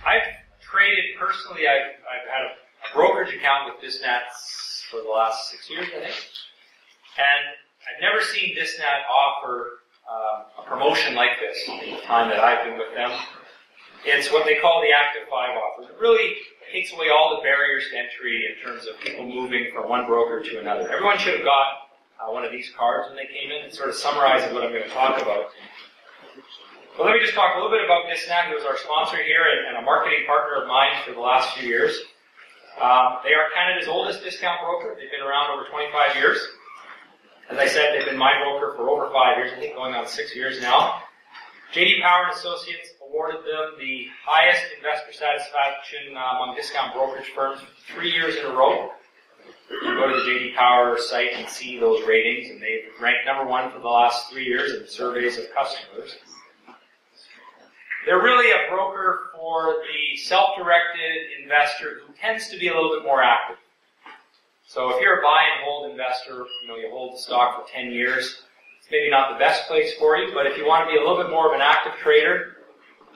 I've traded personally, I've had a brokerage account with Disnat for the last 6 years, I think. And I've never seen Disnat offer a promotion like this in the time that I've been with them. It's what they call the Active 5 offer. It really takes away all the barriers to entry in terms of people moving from one broker to another. Everyone should have got one of these cards when they came in. It sort of summarizes what I'm going to talk about. Well, let me just talk a little bit about Disnat, who is our sponsor here and a marketing partner of mine for the last few years. They are Canada's oldest discount broker. They've been around over 25 years. As I said, they've been my broker for over 5 years, I think going on 6 years now. J.D. Power and Associates awarded them the highest investor satisfaction among discount brokerage firms 3 years in a row. You can go to the J.D. Power site and see those ratings, and they've ranked number 1 for the last 3 years in surveys of customers. They're really a broker for the self-directed investor who tends to be a little bit more active. So if you're a buy and hold investor, you hold the stock for 10 years, it's maybe not the best place for you, but if you want to be a little bit more of an active trader,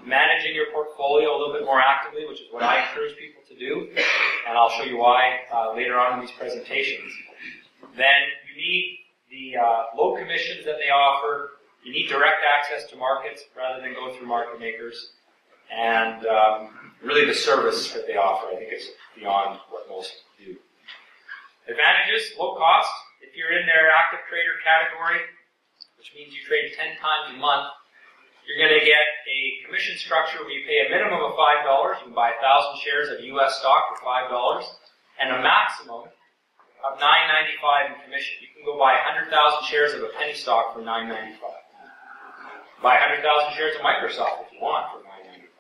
managing your portfolio a little bit more actively, which is what I encourage people to do, and I'll show you why later on in these presentations, then you need the low commissions that they offer. You need direct access to markets rather than go through market makers. And really the service that they offer, I think, is beyond what most do. Advantages, low cost. If you're in their active trader category, which means you trade 10 times a month, you're going to get a commission structure where you pay a minimum of $5. You can buy 1,000 shares of U.S. stock for $5, and a maximum of $9.95 in commission. You can go buy 100,000 shares of a penny stock for $9.95. Buy 100,000 shares of Microsoft if you want for $9.95.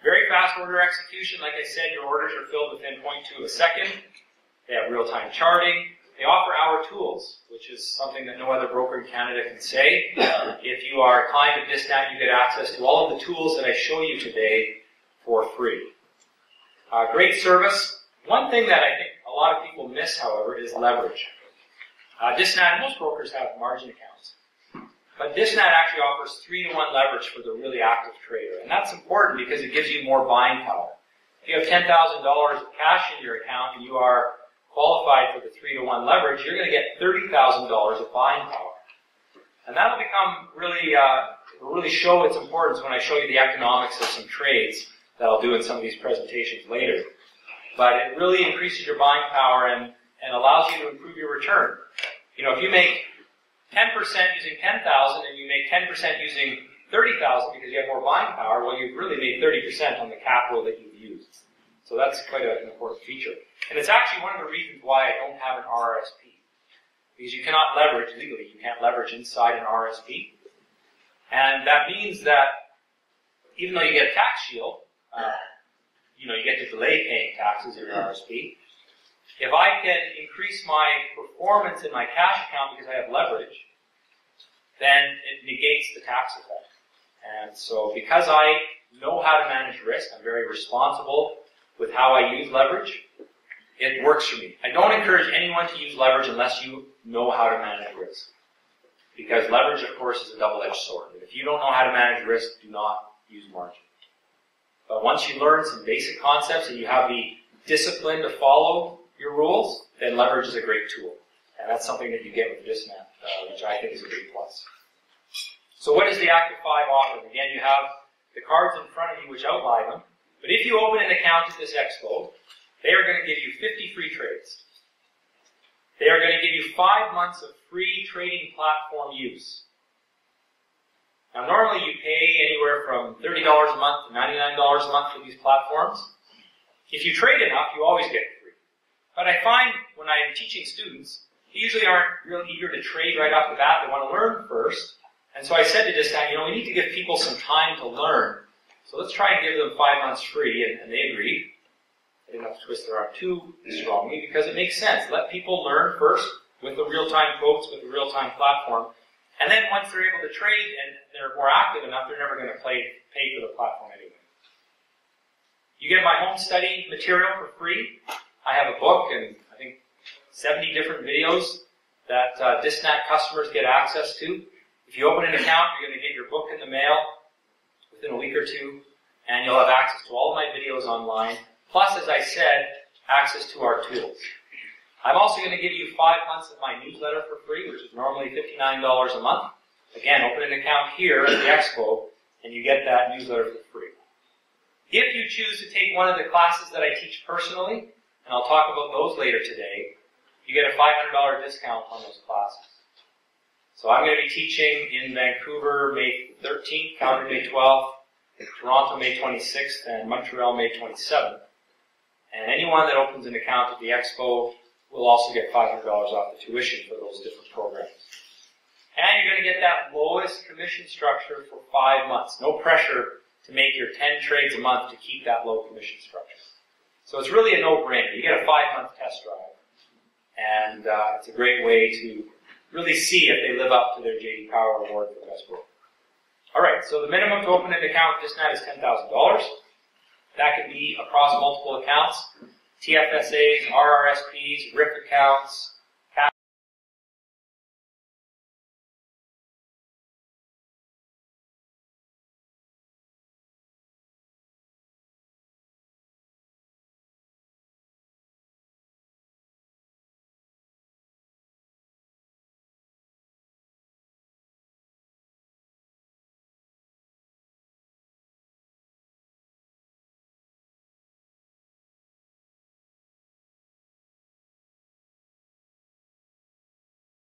Very fast order execution. Like I said, your orders are filled within 0.2 of a second. They have real-time charting. They offer our tools, which is something that no other broker in Canada can say. If you are a client of Disnat, you get access to all of the tools that I show you today for free. Great service. One thing that I think a lot of people miss, however, is leverage. Disnat and most brokers have margin accounts. But Disnat actually offers 3-to-1 leverage for the really active trader. And that's important because it gives you more buying power. If you have $10,000 of cash in your account and you are qualified for the 3-to-1 leverage, you're going to get $30,000 of buying power. And that'll become really, will really show its importance when I show you the economics of some trades that I'll do in some of these presentations later. But it really increases your buying power and allows you to improve your return. If you make 10% using 10,000 and you make 10% using 30,000 because you have more buying power, well, you've really made 30% on the capital that you've used. So that's quite an important feature. And it's actually one of the reasons why I don't have an RRSP. Because you cannot leverage, legally, you can't leverage inside an RRSP. And that means that even though you get a tax shield, you get to delay paying taxes in your RRSP. If I can increase my performance in my cash account because I have leverage, then it negates the tax effect. And so because I know how to manage risk, I'm very responsible with how I use leverage, it works for me. I don't encourage anyone to use leverage unless you know how to manage risk. Because leverage, of course, is a double-edged sword. If you don't know how to manage risk, do not use margin. But once you learn some basic concepts and you have the discipline to follow your rules, then leverage is a great tool. And that's something that you get with Disnat, which I think is a big plus. So what is the Active 5 offer? Again, you have the cards in front of you which outline them. But if you open an account at this expo, they are going to give you 50 free trades. They are going to give you 5 months of free trading platform use. Now normally you pay anywhere from $30 a month to $99 a month for these platforms. If you trade enough, you always get it free. But I find when I'm teaching students, they usually aren't real eager to trade right off the bat. They want to learn first. And so I said to Disnat, we need to give people some time to learn. So let's try and give them 5 months free, and they agreed. I didn't have to twist their arm too strongly because it makes sense. Let people learn first with the real-time quotes, with the real-time platform. And then once they're able to trade and they're more active enough, they're never going to pay for the platform anyway. You get my home study material for free. I have a book and I think 70 different videos that Disnat customers get access to. If you open an account, you're going to get your book in the mail within a week or two, and you'll have access to all of my videos online, plus, as I said, access to our tools. I'm also going to give you 5 months of my newsletter for free, which is normally $59 a month. Again, open an account here at the Expo, and you get that newsletter for free. If you choose to take one of the classes that I teach personally, and I'll talk about those later today, you get a $500 discount on those classes. So I'm going to be teaching in Vancouver May 13th, Calgary May 12th, Toronto May 26th, and Montreal May 27th. And anyone that opens an account at the Expo will also get $500 off the tuition for those different programs. And you're going to get that lowest commission structure for 5 months. No pressure to make your 10 trades a month to keep that low commission structure. So it's really a no-brainer. You get a 5-month test drive. And it's a great way to really see if they live up to their J.D. Power Award for Best Broker. Alright, so the minimum to open an account with Disnat is $10,000. That could be across multiple accounts. TFSAs, RRSPs, RIP accounts,